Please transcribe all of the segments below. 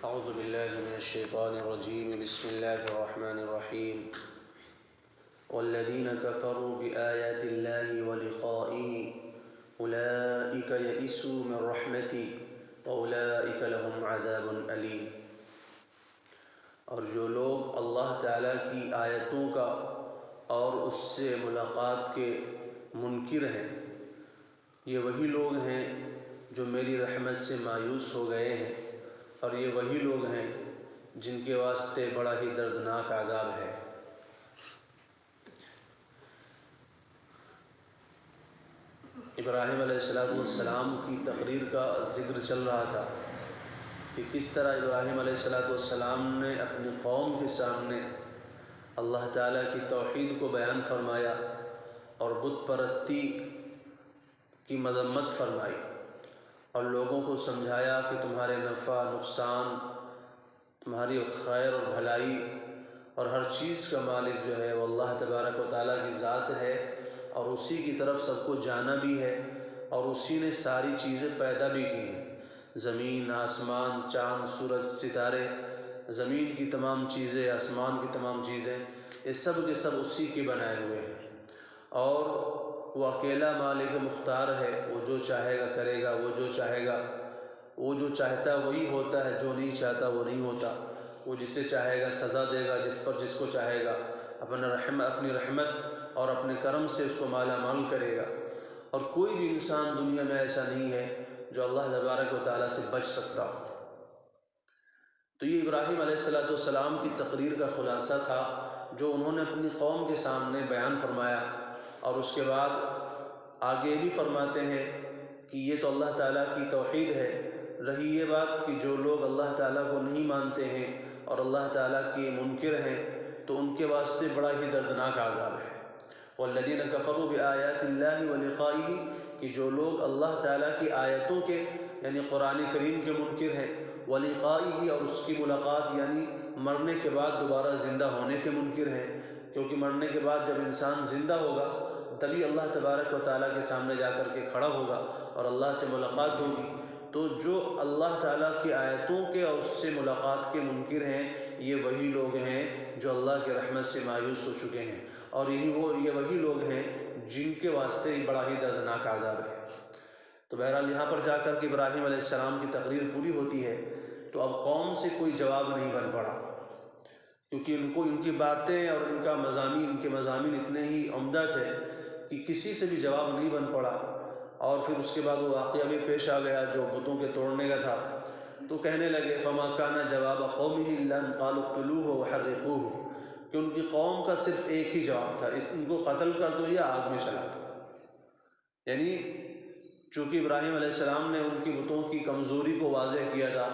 اعوذ باللہ من الشیطان الرجیم بسم اللہ الرحمن الرحیم والذین کفروا بآیات اللہ ولقائہ اولئک یئسوا من رحمتی واولئک لهم عذاب علیم۔ اور جو لوگ اللہ تعالیٰ کی آیتوں کا اور اس سے ملاقات کے منکر ہیں، یہ وہی لوگ ہیں جو میری رحمت سے مایوس ہو گئے ہیں، اور یہ وہی لوگ ہیں جن کے واسطے بڑا ہی دردناک عذاب ہے۔ ابراہیم علیہ السلام کی تقریر کا ذکر چل رہا تھا کہ کس طرح ابراہیم علیہ السلام نے اپنی قوم کے سامنے اللہ تعالیٰ کی توحید کو بیان فرمایا اور بت پرستی کی مذمت فرمائی، اور لوگوں کو سمجھایا کہ تمہارے نفع نقصان، تمہاری خیر اور بھلائی اور ہر چیز کا مالک جو ہے وہ اللہ تبارک و تعالیٰ کی ذات ہے، اور اسی کی طرف سب کو جانا بھی ہے، اور اسی نے ساری چیزیں پیدا بھی کی ہیں، زمین، آسمان، چاند، سورج، ستارے، زمین کی تمام چیزیں، آسمان کی تمام چیزیں، یہ سب کے سب اسی کے بنائے ہوئے ہیں، اور وہ اکیلا مالک مختار ہے۔ وہ جو چاہے گا کرے گا، وہ جو چاہے گا، وہ جو چاہتا وہی ہوتا ہے، جو نہیں چاہتا وہ نہیں ہوتا۔ وہ جسے چاہے گا سزا دے گا، جس کو چاہے گا اپنی رحمت اور اپنے کرم سے اس کو مالا مال کرے گا، اور کوئی بھی انسان دنیا میں ایسا نہیں ہے جو اللہ تبارک و تعالیٰ سے بچ سکتا ہو۔ تو یہ ابراہیم علیہ السلام کی تقریر کا خلاصہ تھا جو انہوں نے اپنی قوم کے سامنے بیان فرمایا، اور اس کے بعد آگے بھی فرماتے ہیں کہ یہ تو اللہ تعالیٰ کی توحید ہے۔ رہی یہ بات کہ جو لوگ اللہ تعالیٰ کو نہیں مانتے ہیں اور اللہ تعالیٰ کے منکر ہیں، تو ان کے واسطے بڑا ہی دردناک عذاب ہے۔ والذین کفروا بآیات اللہ ولقائہ، کہ جو لوگ اللہ تعالیٰ کی آیتوں کے یعنی قرآن کریم کے منکر ہیں، ولقائہ اور اس کی ملاقات یعنی مرنے کے بعد دوبارہ زندہ ہونے کے منکر ہیں، کیونکہ مرنے کے بعد جب انسان زندہ ہوگا تبھی اللہ تبارک و تعالیٰ کے سامنے جا کر کے کھڑا ہوگا اور اللہ سے ملاقات ہوگی۔ تو جو اللہ تعالیٰ کی آیتوں کے اور اس سے ملاقات کے منکر ہیں، یہ وہی لوگ ہیں جو اللہ کی رحمت سے مایوس ہو چکے ہیں، اور یہ وہی لوگ ہیں جن کے واسطے بڑا ہی دردناک عذاب ہے۔ تو بہرحال یہاں پر جا کر کے ابراہیم علیہ السلام کی تقریر پوری ہوتی ہے، تو اب قوم سے کوئی جواب نہیں بن پڑا، کیونکہ ان کی باتیں اور ان کے مضامین اتنے ہی عمدہ تھے کہ کسی سے بھی جواب نہیں بن پڑا۔ اور پھر اس کے بعد وہ واقعہ بھی پیش آ گیا جو بتوں کے توڑنے کا تھا، تو کہنے لگے فما کان جواب قومہ الا ان قالوا اقتلوہ وحرقوہ، کہ ان کی قوم کا صرف ایک ہی جواب تھا، ان کو قتل کر دو یا آگ میں چلا دو۔ یعنی چونکہ ابراہیم علیہ السلام نے ان کی بتوں کی کمزوری کو واضح کیا تھا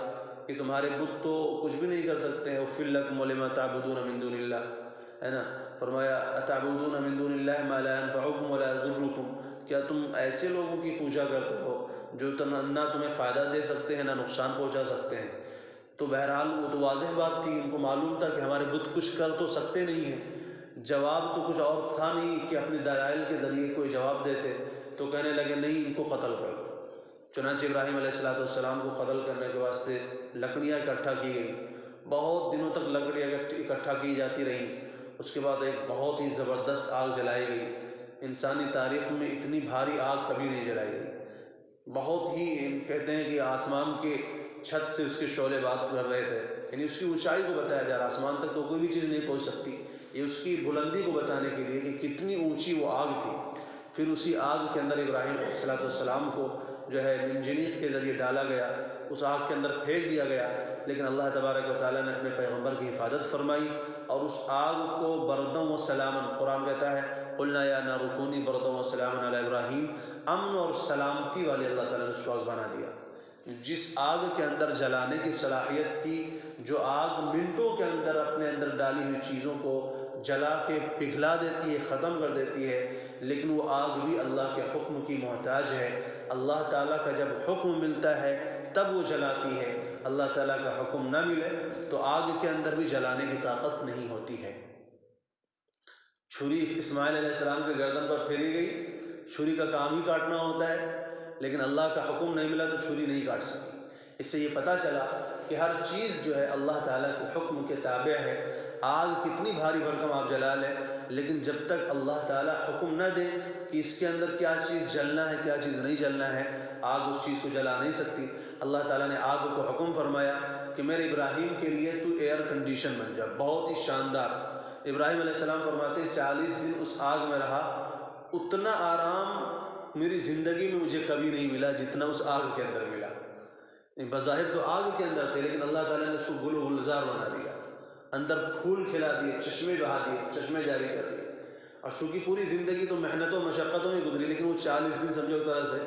کہ تمہارے بت تو کچھ بھی نہیں کر سکتے ہیں، اف لکم ولما تعبدون من دون اللہ، ہے نا، فرمایا اتعبدون من دون اللہ ما لا ينفعکم ولا یضرکم، کیا تم ایسے لوگوں کی پوجا کرتے ہو جو نہ تمہیں فائدہ دے سکتے ہیں نہ نقصان پہنچا سکتے ہیں۔ تو بہرحال وہ تو واضح بات تھی، ان کو معلوم تھا کہ ہمارے بت کچھ کر تو سکتے نہیں ہیں، جواب تو کچھ اور تھا نہیں کہ اپنے دلائل کے ذریعے کوئی جواب دیتے، تو کہنے لگے نہیں، ان کو قتل کر دو۔ چنانچہ ابراہیم علیہ السلام کو قتل کرنے کے واسطے لکڑیاں اکٹھا کی گئی، بہت دنوں تک لکڑیاں اکٹھا کی جاتی رہیں، اس کے بعد ایک بہت ہی زبردست آگ جلائی گئی۔ انسانی تاریخ میں اتنی بھاری آگ کبھی نہیں جلائی گئی، بہت ہی کہتے ہیں کہ آسمان کے چھت سے اس کے شعلے بات کر رہے تھے، یعنی اس کی اونچائی کو بتایا جا رہا، آسمان تک تو کوئی بھی چیز نہیں پہنچ سکتی، یہ اس کی بلندی کو بتانے کے لیے کہ کتنی اونچی وہ آگ تھی۔ پھر اسی آگ کے اندر ابراہیم علیہ السلام کو جو ہے منجنیق کے ذریعے ڈالا گیا، اس آگ کے اندر پھینک دیا گیا، لیکن اللہ تبارک و تعالیٰ نے اپنے پیغمبر کی حفاظت فرمائی، اور اس آگ کو بردم و سلامن، قرآن کہتا ہے قلنا یا نار کونی بردم و سلامن علی ابراہیم، امن اور سلامتی والی اللہ تعالیٰ نے اس کو آگ بنا دیا۔ جس آگ کے اندر جلانے کی صلاحیت تھی، جو آگ منٹوں کے اندر اپنے اندر ڈالی ہوئی چیزوں کو جلا کے پگھلا دیتی ہے، ختم کر دیتی ہے، لیکن وہ آگ بھی اللہ کے حکم کی محتاج ہے۔ اللہ تعالیٰ کا جب حکم ملتا ہے تب وہ جلاتی ہے، اللہ تعالیٰ کا حکم نہ ملے تو آگ کے اندر بھی جلانے کی طاقت نہیں ہوتی ہے۔ چھری اسماعیل علیہ السلام کے گردن پر پھیری گئی، چھری کا کام ہی کاٹنا ہوتا ہے، لیکن اللہ کا حکم نہیں ملا تو چھری نہیں کاٹ سکی، اس سے یہ پتہ چلا کہ ہر چیز جو ہے اللہ تعالیٰ کے حکم کے تابع ہے۔ آگ کتنی بھاری بھرکم آپ جلا لیں، لیکن جب تک اللہ تعالیٰ حکم نہ دے کہ اس کے اندر کیا چیز جلنا ہے کیا چیز نہیں جلنا ہے، آگ اس چیز کو جلا نہیں سکتی۔ اللہ تعالیٰ نے آگ کو حکم فرمایا کہ میرے ابراہیم کے لیے تو ایئر کنڈیشن بن جا، بہت ہی شاندار۔ ابراہیم علیہ السلام فرماتے ہیں 40 دن اس آگ میں رہا، اتنا آرام میری زندگی میں مجھے کبھی نہیں ملا جتنا اس آگ کے اندر ملا۔ بظاہر تو آگ کے اندر تھے، لیکن اللہ تعالیٰ نے اس کو گل و گلزار بنا دیا، اندر پھول کھلا دیے، چشمے بہا دیے، چشمے جاری کر دیے۔ اور چونکہ پوری زندگی تو محنتوں مشقتوں میں گزری، لیکن وہ 40 دن سمجھو ایک طرح سے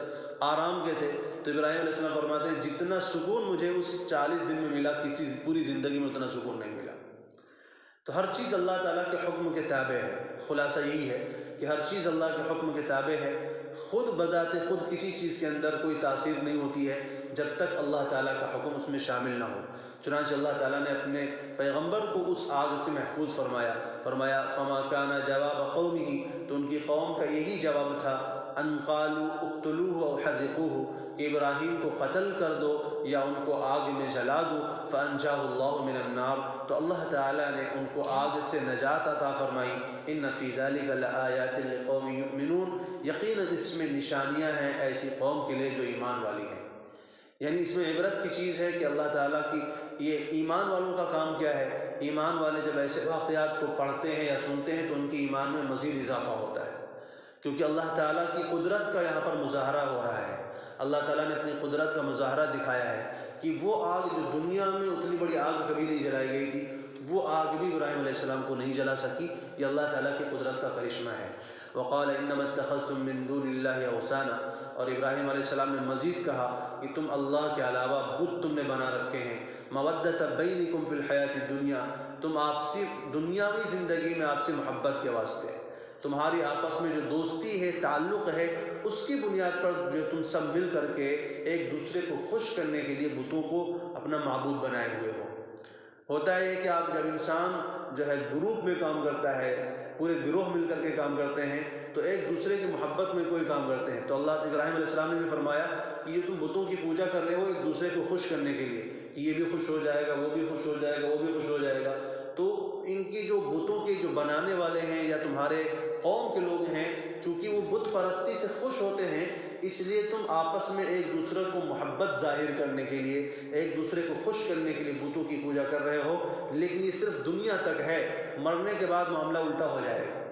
آرام کے تھے۔ تو ابراہیم علیہ السلام فرماتے ہیں جتنا سکون مجھے اس 40 دن میں ملا، کسی پوری زندگی میں اتنا سکون نہیں ملا۔ تو ہر چیز اللہ تعالیٰ کے حکم کے تابع ہے۔ خلاصہ یہی ہے کہ ہر چیز اللہ کے حکم کے تابع ہے، خود بذات خود کسی چیز کے اندر کوئی تاثیر نہیں ہوتی ہے جب تک اللہ تعالیٰ کا حکم اس میں شامل نہ ہو۔ چنانچہ اللہ تعالیٰ نے اپنے پیغمبر کو اس آگ سے محفوظ فرمایا فما کان جواب قومہ، تو ان کی قوم کا یہی جواب تھا ان قالوا اقتلوه او حرقوه، کہ ابراہیم کو قتل کر دو یا ان کو آگ میں جلا دو۔ فانجاه اللہ من النار، تو اللہ تعالیٰ نے ان کو آگ سے نجات عطا فرمائی۔ ان فی ذلک لآیات لقوم یؤمنون، یقیناً اس میں نشانیاں ہیں ایسی قوم کے لیے جو ایمان والی ہیں۔ یعنی اس میں عبرت کی چیز ہے کہ اللہ تعالیٰ کی یہ ایمان والوں کا کام کیا ہے۔ ایمان والے جب ایسے واقعات کو پڑھتے ہیں یا سنتے ہیں تو ان کی ایمان میں مزید اضافہ ہوتا ہے، کیونکہ اللہ تعالیٰ کی قدرت کا یہاں پر مظاہرہ ہو رہا ہے۔ اللہ تعالیٰ نے اپنی قدرت کا مظاہرہ دکھایا ہے کہ وہ آگ جو دنیا میں اتنی بڑی آگ کبھی نہیں جلائی گئی تھی، وہ آگ بھی ابراہیم علیہ السلام کو نہیں جلا سکی۔ یہ اللہ تعالیٰ کی قدرت کا کرشمہ ہے۔ وقال انما اتخذتم من دون اللہ اوثانا، اور ابراہیم علیہ السلام نے مزید کہا کہ تم اللہ کے علاوہ بت تم نے بنا رکھے ہیں، مودۃ بینکم فی الحیات الدنیا، تم آپسی دنیاوی زندگی میں آپ سے محبت کے واسطے، تمہاری آپس میں جو دوستی ہے تعلق ہے، اس کی بنیاد پر جو تم سب مل کر کے ایک دوسرے کو خوش کرنے کے لیے بتوں کو اپنا معبود بنائے ہوئے ہو۔ ہوتا ہے کہ آپ جب انسان جو ہے گروپ میں کام کرتا ہے، پورے گروہ مل کر کے کام کرتے ہیں، تو ایک دوسرے کی محبت میں کوئی کام کرتے ہیں۔ تو اللہ ابراہیم علیہ السلام نے بھی فرمایا کہ یہ تم بتوں کی پوجا کر رہے ہو ایک دوسرے کو خوش کرنے کے لیے، کہ یہ بھی خوش ہو جائے گا، وہ بھی خوش ہو جائے گا، وہ بھی خوش ہو جائے گا۔ تو ان کی جو بتوں کے جو بنانے والے ہیں یا تمہارے قوم کے لوگ ہیں، چونکہ وہ بت پرستی سے خوش ہوتے ہیں، اس لیے تم آپس میں ایک دوسرے کو محبت ظاہر کرنے کے لیے، ایک دوسرے کو خوش کرنے کے لیے بتوں کی پوجا کر رہے ہو۔ لیکن یہ صرف دنیا تک ہے، مرنے کے بعد معاملہ الٹا ہو جائے گا۔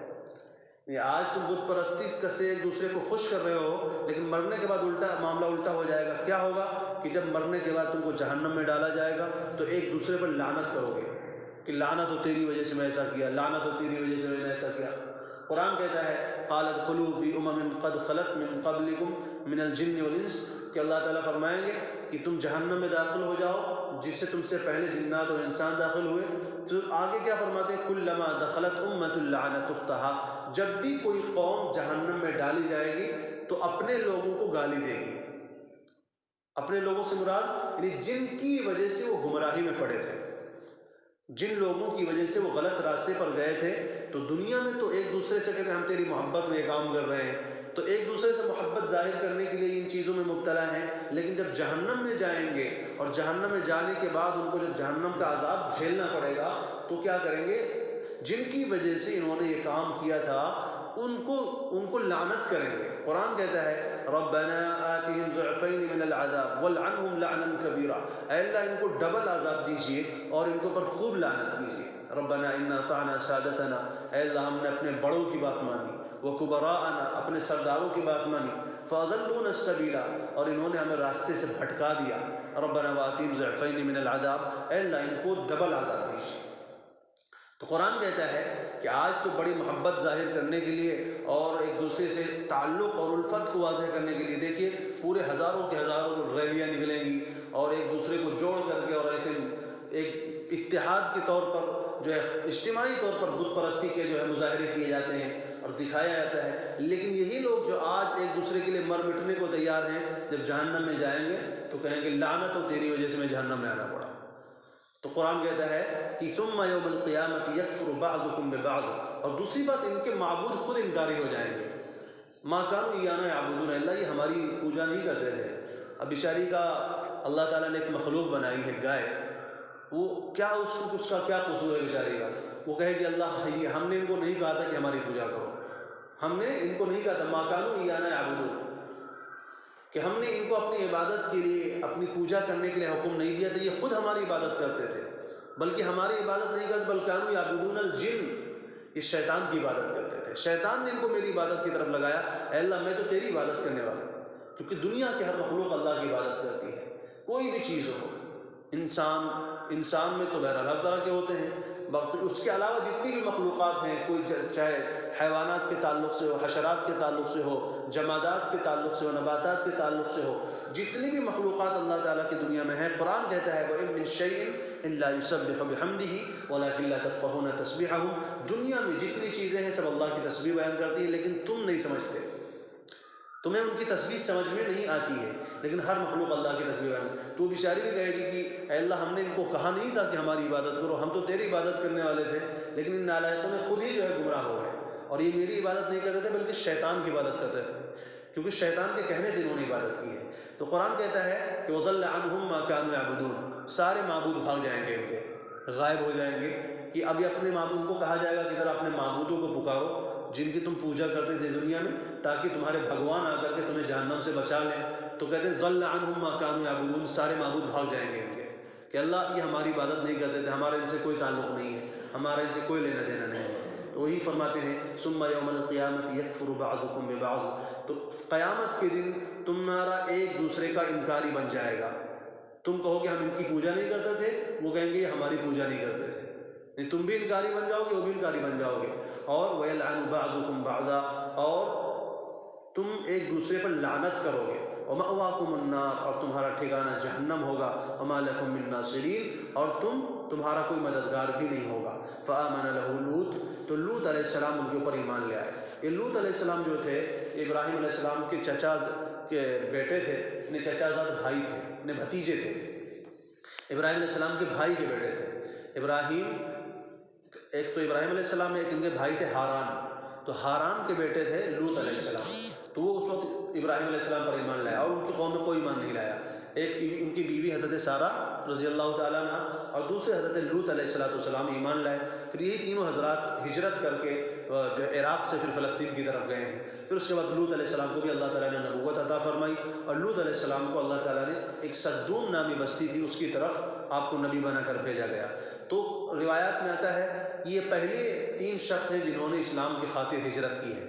یہ آج تم بت پرستی سے ایک دوسرے کو خوش کر رہے ہو، لیکن مرنے کے بعد معاملہ الٹا ہو جائے گا۔ کیا ہوگا کہ جب مرنے کے بعد تم کو جہنم میں ڈالا جائے گا تو ایک دوسرے پر لعنت کرو گے کہ لعنت ہو تیری وجہ سے میں ایسا کیا، لعنت ہو تیری وجہ سے میں نے ایسا کیا۔ قرآن کہتا ہے قال ادخلوا فی امم قد خلت من قبلکم من الجن والانس، کہ اللہ تعالیٰ فرمائیں گے کہ تم جہنم میں داخل ہو جاؤ جس سے تم سے پہلے جنات اور انسان داخل ہوئے۔ تو آگے کیا فرماتے ہیں کلما دخلت امۃ لعنت اختہا، جب بھی کوئی قوم جہنم میں ڈالی جائے گی تو اپنے لوگوں کو گالی دے گی۔ اپنے لوگوں سے مراد یعنی جن کی وجہ سے وہ گمراہی میں پڑے تھے، جن لوگوں کی وجہ سے وہ غلط راستے پر گئے تھے۔ تو دنیا میں تو ایک دوسرے سے کہتے ہیں ہم تیری محبت میں یہ کام کر رہے ہیں، تو ایک دوسرے سے محبت ظاہر کرنے کے لیے ان چیزوں میں مبتلا ہیں۔ لیکن جب جہنم میں جائیں گے اور جہنم میں جانے کے بعد ان کو جب جہنم کا عذاب جھیلنا پڑے گا تو کیا کریں گے؟ جن کی وجہ سے انہوں نے یہ کام کیا تھا ان کو لعنت کریں گے۔ قرآن کہتا ہے ربنا آتهم ضعفین من العذاب والعنهم لعنا کبیرا، اے اللہ ان کو ڈبل عذاب دیجیے اور ان کے اوپر خوب لعنت کیجیے۔ ربنا انا اطعنا سادتنا، اے اللہ ہم نے اپنے بڑوں کی بات مانی، وکبراءنا اپنے سرداروں کی بات مانی، فاضلونا السبیل اور انہوں نے ہمیں راستے سے بھٹکا دیا۔ ربنا وآتihim ضعفین من العذاب، اے اللہ ان کو ڈبل عذاب دیجیے۔ تو قرآن کہتا ہے کہ آج تو بڑی محبت ظاہر کرنے کے لیے اور ایک دوسرے سے تعلق اور الفت کو واضح کرنے کے لیے دیکھیے پورے ہزاروں کے ہزاروں ریلیاں نکلیں گی اور ایک دوسرے کو جوڑ کر کے اور ایسے ایک اتحاد کے طور پر جو ہے اجتماعی طور پر بت پرستی کے جو ہے مظاہرے کیے جاتے ہیں اور دکھایا جاتا ہے۔ لیکن یہی لوگ جو آج ایک دوسرے کے لیے مر مٹنے کو تیار ہیں، جب جہنم میں جائیں گے تو کہیں گے لعنت ہو تیری وجہ سے میں جہنم میں آنا پڑا۔ تو قرآن کہتا ہے کہ ثم یوم القیامت یکفر بعضکم ببعض، اور دوسری بات ان کے معبود خود انکاری ہو جائیں گے۔ ما کانوا ایانا یعبدون، اللہ یہ ہماری پوجا نہیں کرتے تھے۔ اب بیچاری کا اللہ تعالیٰ نے ایک مخلوق بنائی ہے گائے، وہ کیا اس کا کیا قصور ہے بیچارے کا؟ وہ کہے کہ اللہ ہم نے ان کو نہیں کہا تھا کہ ہماری پوجا کرو، ہم نے ان کو نہیں کہا تھا ما کانوا ایانا یعبدون، کہ ہم نے ان کو اپنی عبادت کے لیے اپنی پوجا کرنے کے لیے حکم نہیں دیا تھا، یہ خود ہماری عبادت کرتے تھے، بلکہ ہماری عبادت نہیں کرتے بل کانوا یعبدون الجن، یہ شیطان کی عبادت کرتے تھے، شیطان نے ان کو میری عبادت کی طرف لگایا، اے اللہ میں تو تیری عبادت کرنے والا ہوں، کیونکہ دنیا کے ہر مخلوق اللہ کی عبادت کرتی ہے، کوئی بھی چیز ہو، انسان میں تو بہرحال ہر طرح کے ہوتے ہیں، اس کے علاوہ جتنی بھی مخلوقات ہیں، کوئی چاہے حیوانات کے تعلق سے ہو، حشرات کے تعلق سے ہو، جمادات کے تعلق سے ہو، نباتات کے تعلق سے ہو، جتنی بھی مخلوقات اللہ تعالیٰ کی دنیا میں ہیں، قرآن کہتا ہے وَإِن مِّن شَيْءٍ إِلَّا يُسَبِّحُ بِحَمْدِهِ وَلَٰكِن لَّا تَفْقَهُونَ تَسْبِيحَهُمْ، دنیا میں جتنی چیزیں ہیں سب اللہ کی تسبیح بیان کرتی ہیں، لیکن تم نہیں سمجھتے، تمہیں ان کی تسبیح سمجھ میں نہیں آتی ہے، لیکن ہر مخلوق اللہ کی تسبیح بیان، تو بیچاری بھی کہے گی کہ اے اللہ ہم نے ان کو کہا نہیں تھا کہ ہماری عبادت کرو، ہم تو تیری عبادت کرنے والے تھے، لیکن ان نالائقوں نے خود ہی جو ہے گمراہ ہو گئے، اور یہ میری عبادت نہیں کرتے تھے بلکہ شیطان کی عبادت کرتے تھے، کیونکہ شیطان کے کہنے سے انہوں نے عبادت کی ہے۔ تو قرآن کہتا ہے کہ وَضَلَّ عَنْهُمْ مَا كَانُوا يَعْبُدُونَ، سارے معبود بھاگ جائیں گے، ان کے غائب ہو جائیں گے، کہ ابھی اپنے معبود کو کہا جائے گا کہ ذرا اپنے معبودوں کو پکارو جن کی تم پوجا کرتے تھے دنیا میں، تاکہ تمہارے بھگوان آ کر کے تمہیں جہنم سے بچا لیں، تو کہتے ہیں ضَلَّ عَنْهُمْ مَا كَانُوا يَعْبُدُونَ، سارے معبود بھاگ جائیں گے ان کے، کہ اللہ یہ ہماری عبادت نہیں کرتے تھے، ہمارا ان سے کوئی تعلق نہیں ہے، ہمارا ان سے کوئی لینا دینا نہیں ہے۔ تو وہی فرماتے ہیں ثم یوم القیامت یکفر بعضکم ببعض، تو قیامت کے دن تمہارا ایک دوسرے کا انکاری بن جائے گا، تم کہو کہ ہم ان کی پوجا نہیں کرتے تھے، وہ کہیں گے یہ ہماری پوجا نہیں کرتے تھے، نہیں تم بھی انکاری بن جاؤ گے، وہ بھی انکاری بن جاؤ گے، اور وَيَلْعَنُ بَعْضُكُمْ بَعْضًا، اور تم ایک دوسرے پر لعنت کرو گے، وَمَأْوَاكُمُ النَّارُ، اور تمہارا ٹھکانہ جہنم ہوگا، وَمَا لَكُم مِّن نَّاصِرِينَ، اور تمہارا کوئی مددگار بھی نہیں ہوگا۔ فَآمَنَ لَهُ لوط، تو لوط علیہ السلام ان کے اوپر ایمان لے آئے۔ یہ لوط علیہ السلام جو تھے ابراہیم علیہ السلام کے چچا کے بیٹے تھے، اپنے چچا زاد بھائی تھے، اپنے بھتیجے تھے، ابراہیم علیہ السلام کے بھائی کے بیٹے تھے۔ ایک تو ابراہیم علیہ السلام، ایک ان کے بھائی تھے ہاران، تو ہاران کے بیٹے تھے لوط علیہ السلام، تو وہ اس وقت ابراہیم علیہ السلام پر ایمان لایا، اور ان کی قوم میں کوئی ایمان نہیں لایا۔ ایک ان کی بیوی حضرت سارہ رضی اللہ تعالیٰ عنہ، اور دوسرے حضرت لوط علیہ السلام ایمان لائے۔ پھر یہی تینوں حضرات ہجرت کر کے جو عراق سے پھر فلسطین کی طرف گئے ہیں۔ پھر اس کے بعد لوط علیہ السلام کو بھی اللہ تعالیٰ نے نبوت عطا فرمائی، اور لوط علیہ السلام کو اللہ تعالیٰ نے ایک صدوم نامی بستی تھی، اس کی طرف آپ کو نبی بنا کر بھیجا گیا۔ تو روایات میں آتا ہے یہ پہلے 3 شخص ہیں جنہوں نے اسلام کی خاطر ہجرت کی ہے۔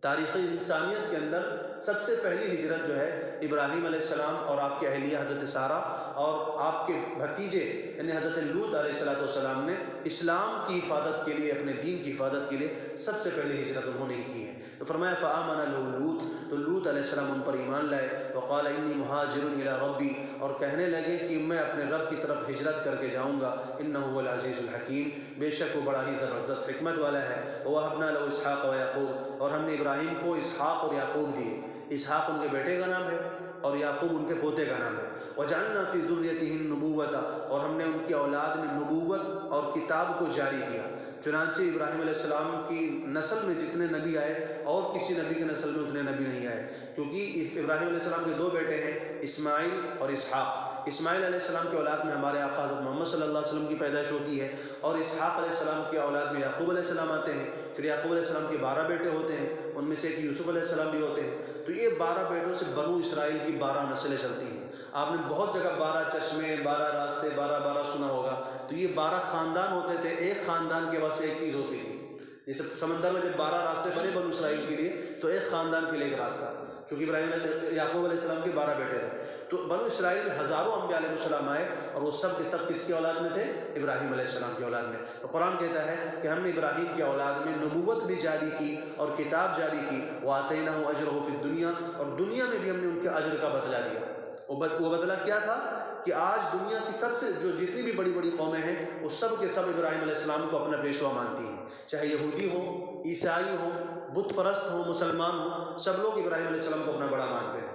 تاریخ انسانیت کے اندر سب سے پہلی ہجرت جو ہے ابراہیم علیہ السلام اور آپ کی اہلیہ حضرت سارہ اور آپ کے بھتیجے یعنی حضرت لوط علیہ السلام نے اسلام کی حفاظت کے لیے، اپنے دین کی حفاظت کے لیے سب سے پہلی ہجرت انہوں نے کی ہے۔ تو فرمایا فآمن له لوط، تو لوط علیہ السلام ان پر ایمان لائے، وقال انی مہاجر الی ربی، اور کہنے لگے کہ میں اپنے رب کی طرف ہجرت کر کے جاؤں گا، انہ هو العزیز الحکیم، بے شک وہ بڑا ہی زبردست حکمت والا ہے۔ ووهبنا له اسحاق ویعقوب، اور ہم نے ابراہیم کو اسحاق اور یعقوب دیے، اسحاق ان کے بیٹے کا نام ہے اور یعقوب ان کے پوتے کا نام ہے۔ وجعلنا فی ذریتہ النبوۃ، اور ہم نے ان کی اولاد میں نبوت اور کتاب کو جاری کیا۔ چنانچہ ابراہیم علیہ السلام کی نسل میں جتنے نبی آئے اور کسی نبی کی نسل میں اتنے نبی نہیں آئے، کیونکہ ابراہیم علیہ السلام کے 2 بیٹے ہیں، اسماعیل اور اسحاق۔ اسماعیل علیہ السلام کی اولاد میں ہمارے آقا حضرت محمد صلی اللہ علیہ وسلم کی پیدائش ہوتی ہے، اور اسحاق علیہ السلام کی اولاد میں یعقوب علیہ السلام آتے ہیں۔ پھر یعقوب علیہ السلام کے 12 بیٹے ہوتے ہیں، ان میں سے ایک یوسف علیہ السلام بھی ہوتے ہیں۔ تو یہ 12 بیٹوں سے بنو اسرائیل کی 12 نسلیں چلتی ہیں۔ آپ نے بہت جگہ 12 چشمے، 12 راستے، 12 سنا ہوگا، تو یہ 12 خاندان ہوتے تھے، ایک خاندان کے بعد سے ایک چیز ہوتی تھی۔ جیسے سمندر میں جب 12 راستے بنے بنو اسرائیل کے لیے، تو ایک خاندان کے لیے ایک راستہ، چونکہ یعقوب علیہ السلام کے 12 بیٹے تھے، تو بنو اسرائیل ہزاروں انبیاء علیہ السلام آئے، اور وہ سب کے سب کس کی اولاد میں تھے؟ ابراہیم علیہ السلام کی اولاد میں۔ تو قرآن کہتا ہے کہ ہم نے ابراہیم کی اولاد میں نبوت بھی جاری کی اور کتاب جاری کی، وَآتَيْنَاهُ أَجْرَهُ فِي الدُّنْيَا، اور دنیا میں بھی ہم نے ان کے اجر کا بدلہ دیا۔ وہ بدلہ کیا تھا کہ آج دنیا کی سب سے جتنی بھی بڑی بڑی قومیں ہیں، وہ سب کے سب ابراہیم علیہ السلام کو اپنا پیشوا مانتی ہیں، چاہے یہودی ہوں، عیسائی ہوں، بت پرست ہوں، مسلمان ہوں، سب لوگ ابراہیم علیہ السلام کو اپنا بڑا مانتے ہیں۔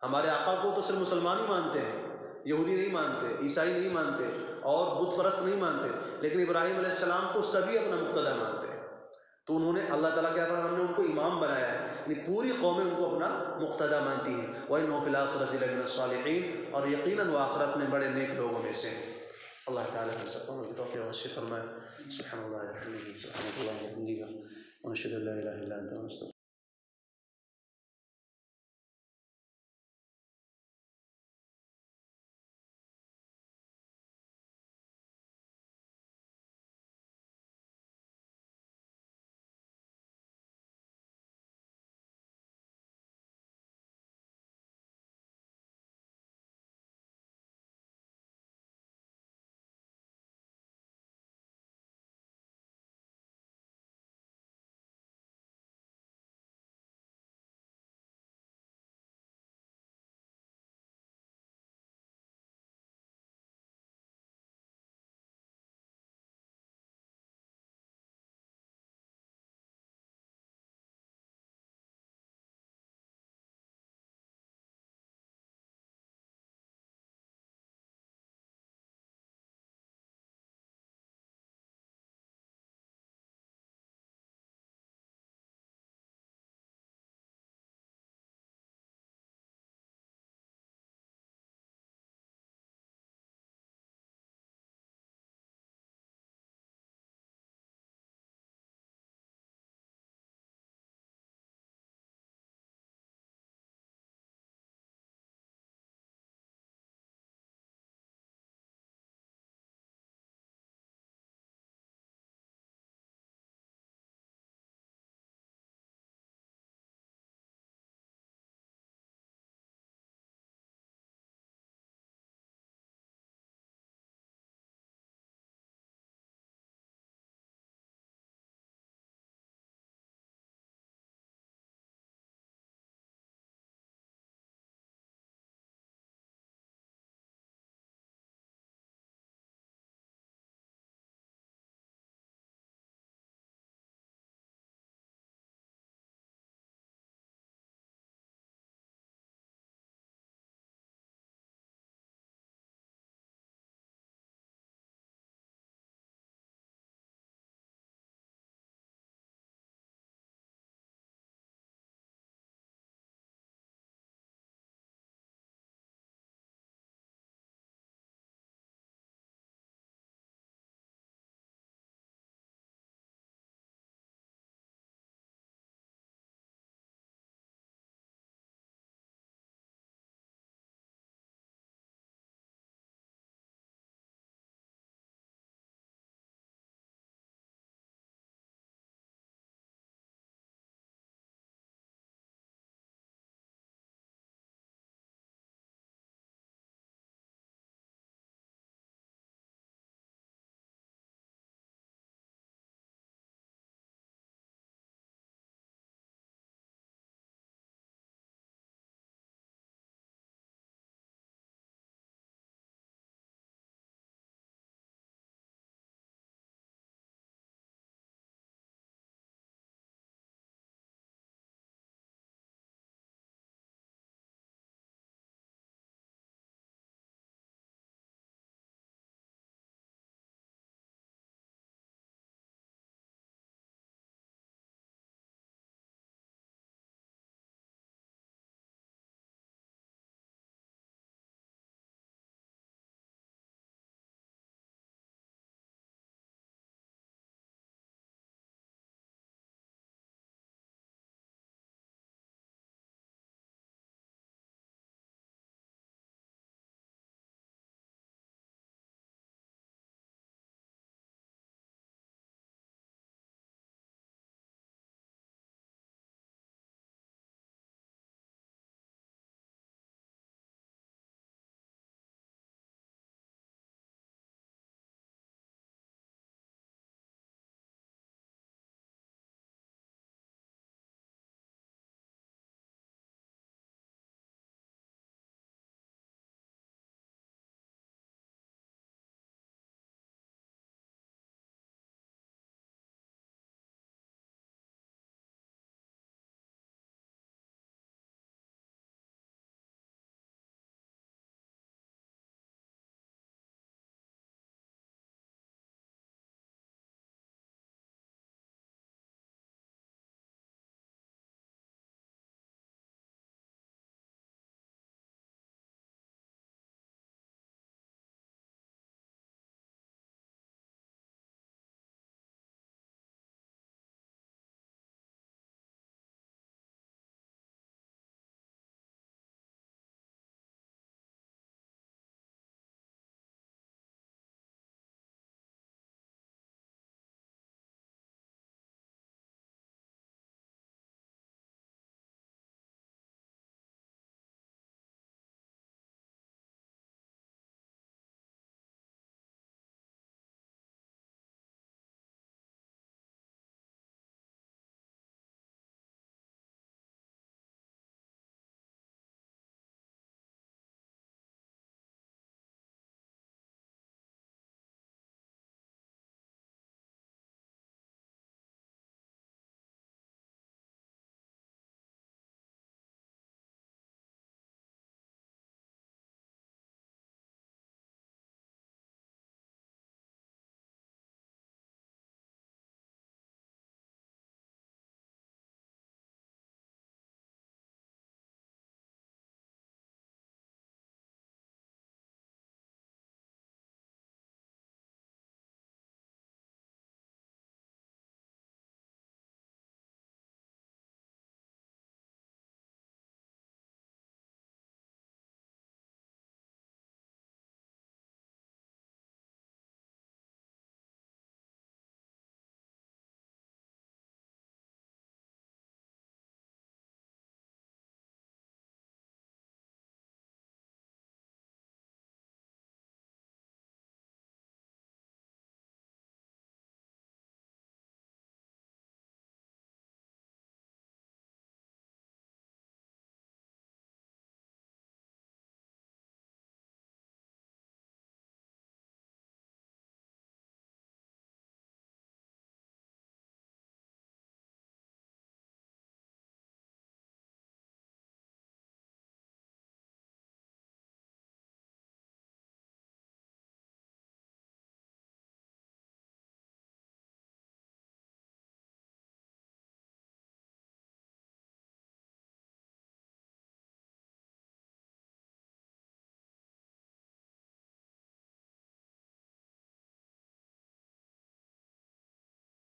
ہمارے آقا کو تو صرف مسلمان ہی مانتے ہیں، یہودی نہیں مانتے، عیسائی نہیں مانتے اور بت پرست نہیں مانتے، لیکن ابراہیم علیہ السلام کو سبھی اپنا مقتدی مانتے ہیں۔ تو انہوں نے اللہ تعالیٰ کیا فرمایا، ہم نے ان کو امام بنایا ہے، یعنی پوری قومیں ان کو اپنا مقتدیٰ مانتی ہیں۔ وَإِنَّهُ فِي الْآخِرَةِ لَمِنَ الصَّالِحِينَ، اور یقیناً وہ آخرت میں بڑے نیک لوگوں میں سے ہیں۔ اللہ تعالیٰ ہم سب کو توفیق نصیب فرمائے۔ سبحان اللہ وبحمدہ، سبحانک اللہم وبحمدک، ونشہد ان لا الہ الا انت، ونستغفرک۔